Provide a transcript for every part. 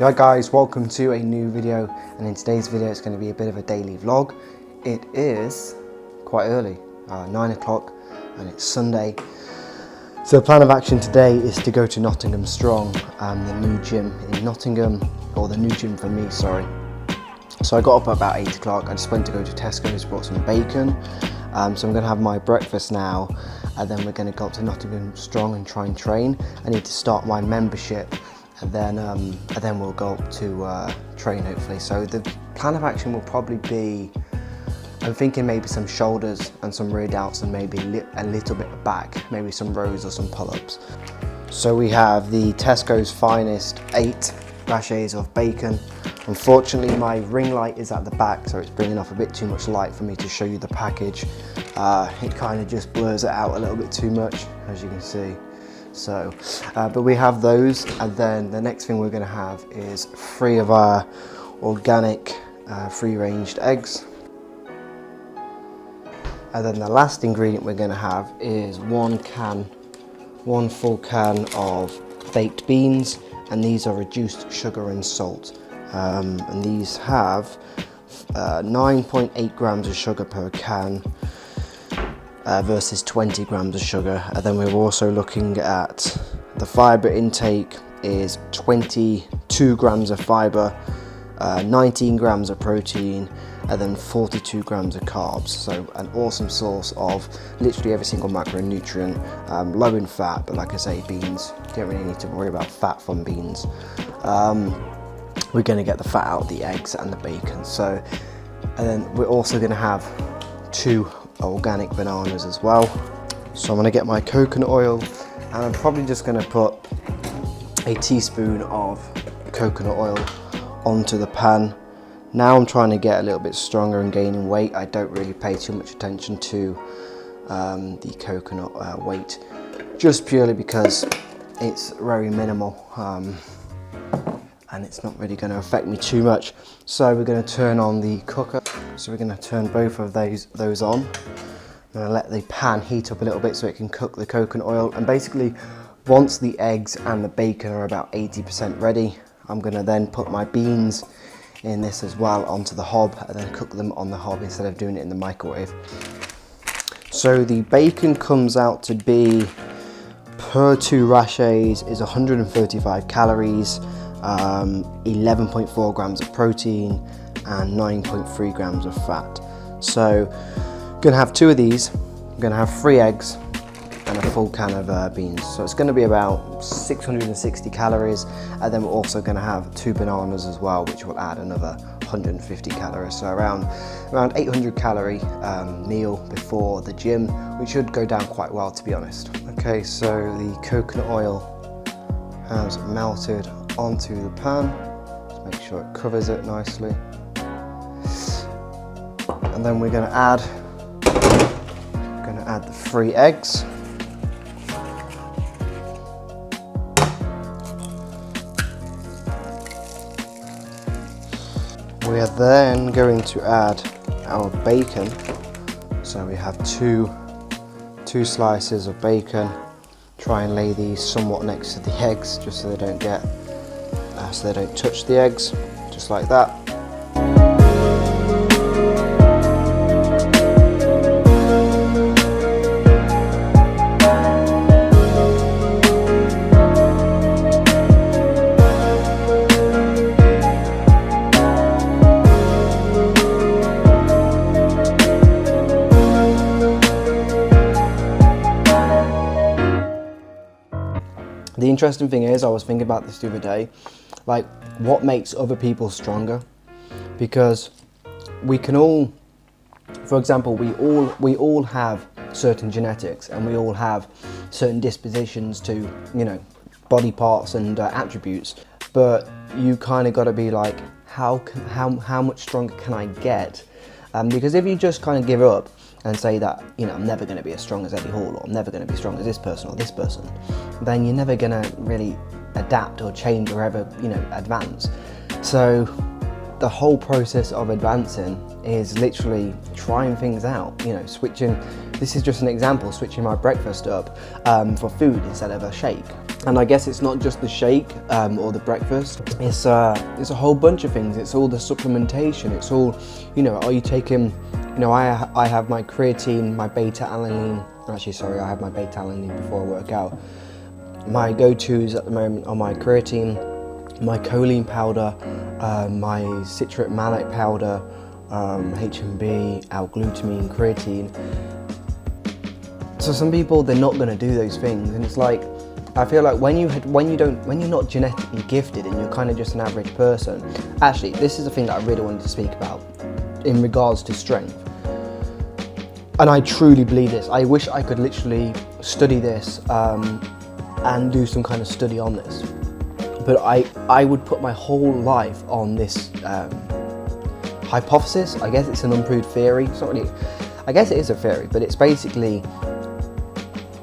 Hi guys, welcome to a new video, and in today's video it's going to be a bit of a daily vlog. It is quite early, 9 o'clock, and it's Sunday. So the plan of action today is to go to Nottingham Strong, the new gym in Nottingham, or the new gym for me, sorry. So I got up at about 8 o'clock, I just went to go to Tesco's, bought some bacon. So I'm going to have my breakfast now, and then we're going to go up to Nottingham Strong and try and train. I need to start my membership. And then we'll go up to train hopefully. So the plan of action will probably be, I'm thinking maybe some shoulders and some rear delts and maybe a little bit of back, maybe some rows or some pull-ups. So we have the Tesco's Finest 8 rachets of bacon. Unfortunately my ring light is at the back, so it's bringing off a bit too much light for me to show you the package. It kind of just blurs it out a little bit too much, as you can see. So, but we have those, and then the next thing we're going to have is 3 of our organic free-ranged eggs. And then the last ingredient we're going to have is one full can of baked beans, and these are reduced sugar and salt. And these have 9.8 grams of sugar per can. Versus 20 grams of sugar. And then we're also looking at the fibre intake is 22 grams of fibre, 19 grams of protein, and then 42 grams of carbs. So an awesome source of literally every single macronutrient, low in fat, but like I say, beans, you don't really need to worry about fat from beans. We're going to get the fat out of the eggs and the bacon. So, and then we're also going to have 2 organic bananas as well. So I'm going to get my coconut oil, and I'm probably just going to put a teaspoon of coconut oil onto the pan. Now I'm trying to get a little bit stronger and gaining weight. I don't really pay too much attention to the coconut weight, just purely because it's very minimal and it's not really going to affect me too much. So we're going to turn on the cooker. So we're going to turn both of those on. I'm going to let the pan heat up a little bit so it can cook the coconut oil. And basically, once the eggs and the bacon are about 80% ready, I'm going to then put my beans in this as well onto the hob, and then cook them on the hob instead of doing it in the microwave. So the bacon comes out to be, per 2 rachets, is 135 calories, 11.4 grams of protein, and 9.3 grams of fat. So I'm going to have 2 of these. I'm going to have 3 eggs and a full can of beans. So it's going to be about 660 calories, and then we're also going to have 2 bananas as well, which will add another 150 calories. So around 800 calorie meal before the gym, which should go down quite well, to be honest. Okay, so the coconut oil has melted onto the pan. Just make sure it covers it nicely. And then we're going to add the 3 eggs. We are then going to add our bacon. So we have two slices of bacon. Try and lay these somewhat next to the eggs, just so they don't touch the eggs, just like that. The interesting thing is, I was thinking about this the other day, like what makes other people stronger? Because we can all, for example, we all have certain genetics, and we all have certain dispositions to, you know, body parts and attributes. But you kind of got to be like, how much stronger can I get? Because if you just kind of give up and say that, you know, I'm never going to be as strong as Eddie Hall, or I'm never going to be as strong as this person or this person, then you're never going to really adapt or change or ever, you know, advance. So the whole process of advancing is literally trying things out, you know, switching. This is just an example, switching my breakfast up for food instead of a shake. And I guess it's not just the shake or the breakfast. It's a whole bunch of things. It's all the supplementation. It's all, you know, are you taking, you know, I have my creatine, my beta alanine. Actually, sorry, I have my beta alanine before I work out. My go-tos at the moment are my creatine, my choline powder, my citric malate powder, HMB, L-glutamine, creatine. So some people, they're not going to do those things, and it's like, I feel like when you're not genetically gifted and you're kind of just an average person. Actually, this is the thing that I really wanted to speak about in regards to strength. And I truly believe this. I wish I could literally study this and do some kind of study on this. But I would put my whole life on this hypothesis. I guess it's an unproved theory. It's not really, I guess it is a theory, but it's basically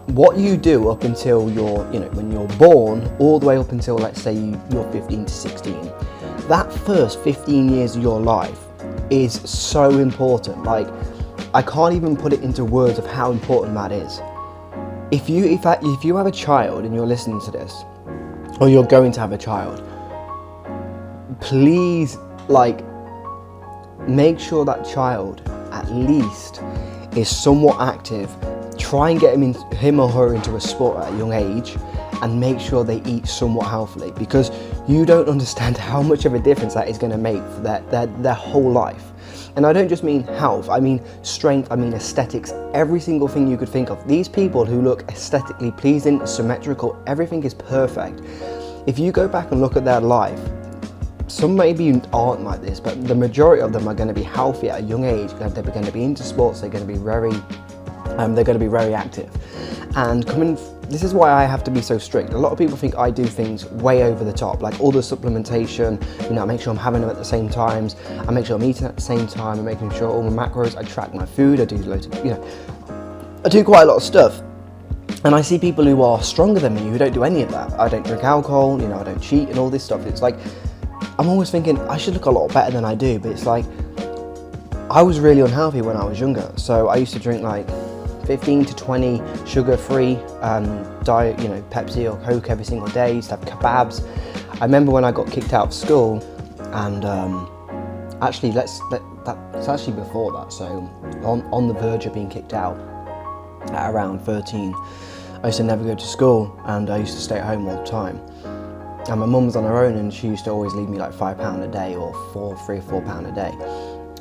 what you do up until you're, you know, when you're born, all the way up until, let's say, you're 15 to 16. That first 15 years of your life is so important. Like, I can't even put it into words of how important that is. If you have a child and you're listening to this, or you're going to have a child, please, like, make sure that child at least is somewhat active. Try and get him or her into a sport at a young age, and make sure they eat somewhat healthily, because you don't understand how much of a difference that is going to make for their whole life. And I don't just mean health, I mean strength, I mean aesthetics, every single thing you could think of. These people who look aesthetically pleasing, symmetrical, everything is perfect. If you go back and look at their life, some maybe aren't like this, but the majority of them are going to be healthy at a young age. They're going to be into sports, they're going to be very active. And this is why I have to be so strict. A lot of people think I do things way over the top, like all the supplementation, you know, I make sure I'm having them at the same times, I make sure I'm eating at the same time, I'm making sure all my macros, I track my food, I do loads of, you know, I do quite a lot of stuff. And I see people who are stronger than me who don't do any of that. I don't drink alcohol, you know, I don't cheat and all this stuff. It's like, I'm always thinking I should look a lot better than I do, but it's like, I was really unhealthy when I was younger. So I used to drink like 15 to 20 sugar-free diet, you know, Pepsi or Coke every single day. I used to have kebabs. I remember when I got kicked out of school, and actually, that's actually before that. So on the verge of being kicked out at around 13, I used to never go to school, and I used to stay at home all the time. And my mum was on her own, and she used to always leave me like £5 a day, or £3 or £4 a day.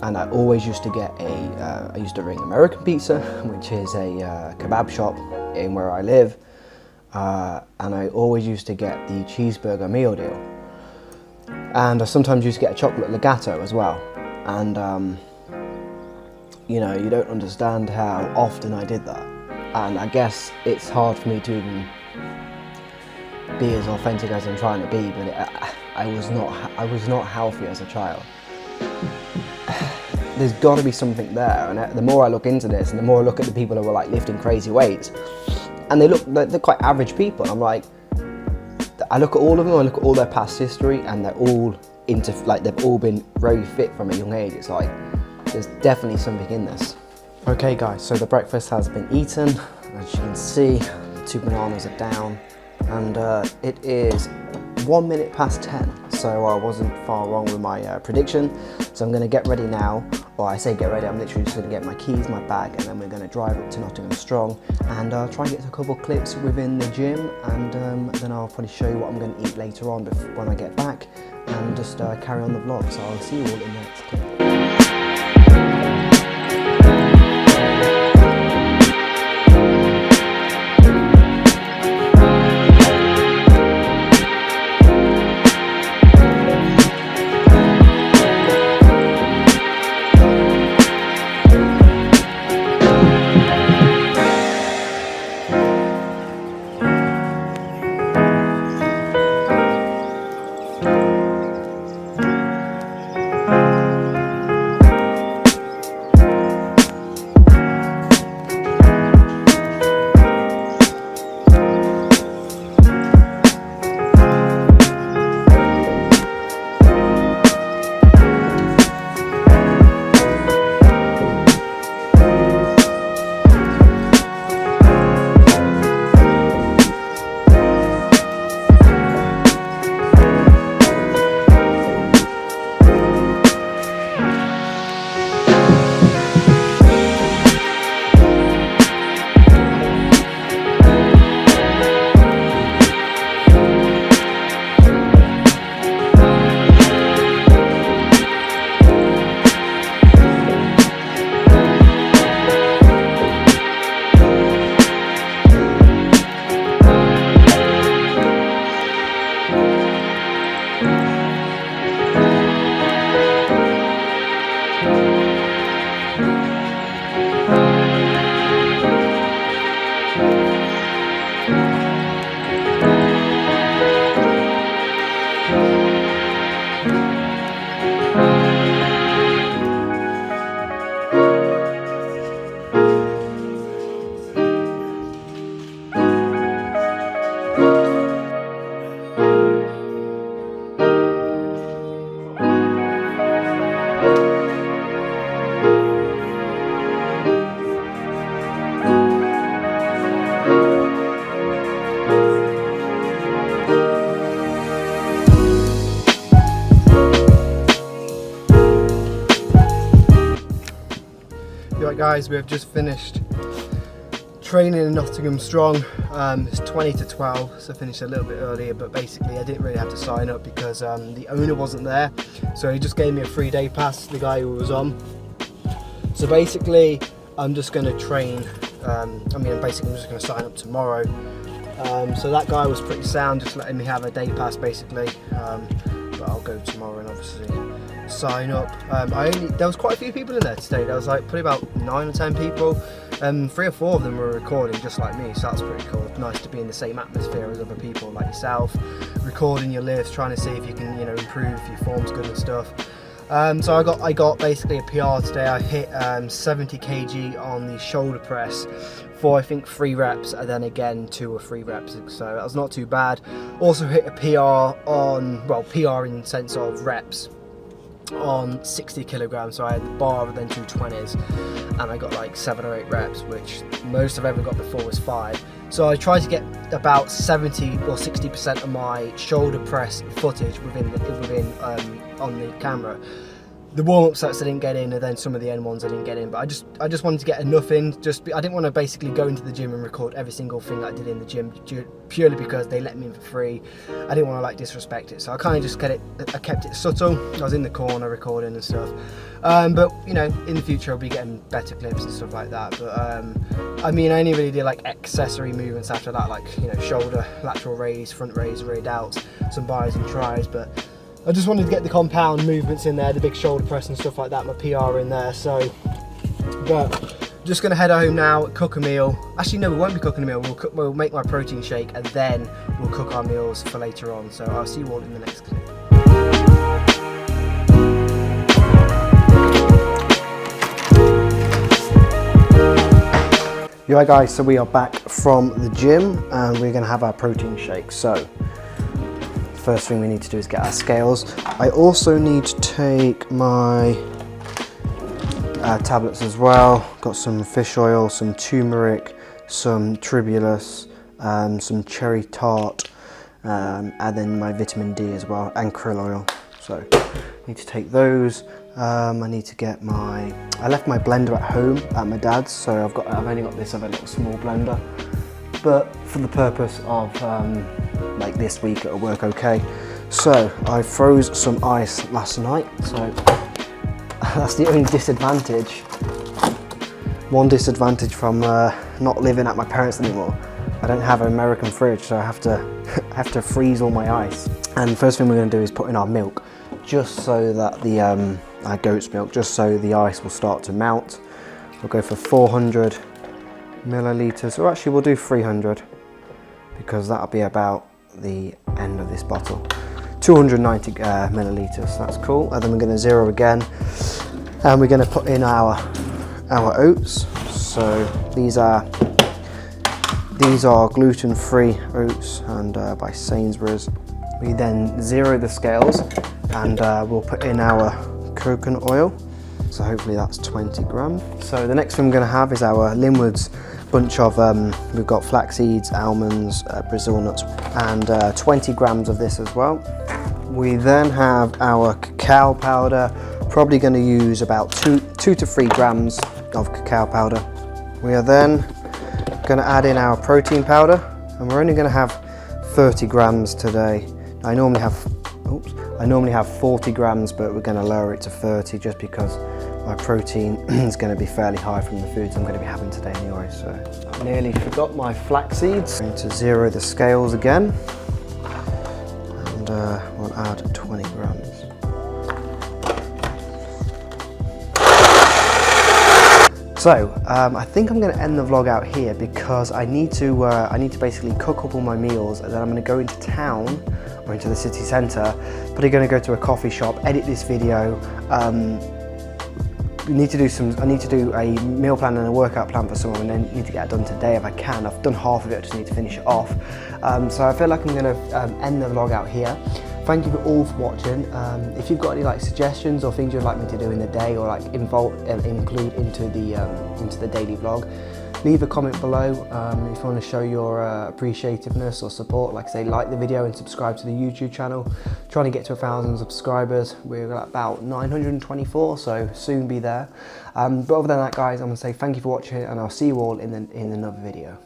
And I always used to get I used to ring American Pizza, which is a kebab shop in where I live. And I always used to get the cheeseburger meal deal. And I sometimes used to get a chocolate legato as well. And, you know, you don't understand how often I did that. And I guess it's hard for me to even be as authentic as I'm trying to be, but I was not healthy as a child. There's got to be something there, and the more I look into this, and the more I look at the people who are like lifting crazy weights, and they're quite average people. I'm like, I look at all of them, I look at all their past history, and they're all they've all been very fit from a young age. It's like, there's definitely something in this. Okay guys, so the breakfast has been eaten. As you can see, 2 bananas are down, and it is 1 minute past 10, so I wasn't far wrong with my prediction. So I'm going to get ready now, or I say get ready, I'm literally just going to get my keys, my bag, and then we're going to drive up to Nottingham Strong and try and get a couple clips within the gym, and then I'll probably show you what I'm going to eat later on when I get back, and just carry on the vlog. So I'll see you all in the next clip. Right guys, we have just finished training in Nottingham Strong. It's 20 to 12, so I finished a little bit earlier, but basically I didn't really have to sign up because the owner wasn't there, so he just gave me a 3-day pass, the guy who was on. So basically I'm just going to train, I'm just going to sign up tomorrow. So that guy was pretty sound, just letting me have a day pass basically, but I'll go tomorrow and obviously sign up. There was quite a few people in there today. There was like probably about 9 or 10 people. 3 or 4 of them were recording just like me, so that's pretty cool. Nice to be in the same atmosphere as other people like yourself, recording your lifts, trying to see if you can, you know, improve, if your form's good and stuff. So I got basically a PR today. I hit 70 kg on the shoulder press for I think 3 reps, and then again 2 or 3 reps, so that was not too bad. Also hit a PR on, well, PR in the sense of reps on 60 kilograms, so I had the bar and then 2 20s, and I got like 7 or 8 reps, which most I've ever got before was 5. So I tried to get about 70 or 60% of my shoulder press footage on the camera. The warm-up sets I didn't get in, and then some of the end ones I didn't get in, but I just wanted to get enough in. I didn't want to basically go into the gym and record every single thing that I did in the gym, purely because they let me in for free. I didn't want to like disrespect it, so I kind of just kept it subtle. I was in the corner recording and stuff, but you know, in the future I'll be getting better clips and stuff like that. But I mean, I only really did like accessory movements after that, like, you know, shoulder, lateral raise, front raise, rear delts, some bis and tris, but I just wanted to get the compound movements in there, the big shoulder press and stuff like that, my PR in there. So, but just gonna head home now, cook a meal. Actually no, we won't be cooking a meal, we'll make my protein shake and then we'll cook our meals for later on. So I'll see you all in the next clip. Alright guys, so we are back from the gym and we're gonna have our protein shake. So first thing we need to do is get our scales. I also need to take my tablets as well. Got some fish oil, some turmeric, some tribulus, some cherry tart, and then my vitamin D as well, and krill oil. So I need to take those. I need to get I left my blender at home at my dad's, so I've only got this other little small blender, but for the purpose of like this week it'll work okay. So I froze some ice last night, so that's the only disadvantage. One disadvantage from not living at my parents anymore. I don't have an American fridge, so I have to freeze all my ice. And the first thing we're going to do is put in our milk, just so that the our goat's milk, just so the ice will start to melt. We'll go for 400 milliliters, or actually we'll do 300 because that'll be about the end of this bottle. 290 milliliters, that's cool. And then we're going to zero again, and we're going to put in our oats. So these are gluten-free oats, and by Sainsbury's. We then zero the scales, and we'll put in our coconut oil. So hopefully that's 20 grams. So the next thing we're going to have is our Linwood's bunch of, we've got flax seeds, almonds, Brazil nuts, and 20 grams of this as well. We then have our cacao powder, probably going to use about 2 to 3 grams of cacao powder. We are then going to add in our protein powder, and we're only going to have 30 grams today. I normally have 40 grams, but we're going to lower it to 30 just because my protein is going to be fairly high from the foods I'm going to be having today anyway. So I nearly forgot my flax seeds. I'm going to zero the scales again, and we'll add 20 grams. So I think I'm going to end the vlog out here because I need to basically cook up all my meals, and then I'm going to go into town. I'm or into the city centre, probably going to go to a coffee shop, edit this video. I need to do a meal plan and a workout plan for someone, and then need to get it done today if I can. I've done half of it, I just need to finish it off. So I feel like I'm going to end the vlog out here. Thank you all for watching. If you've got any like suggestions or things you'd like me to do in the day, or like include into the daily vlog, leave a comment below. If you want to show your appreciativeness or support, like I say, like the video and subscribe to the YouTube channel. Trying to get to 1,000 subscribers. We're at about 924, so soon be there. But other than that, guys, I'm going to say thank you for watching, and I'll see you all in another video.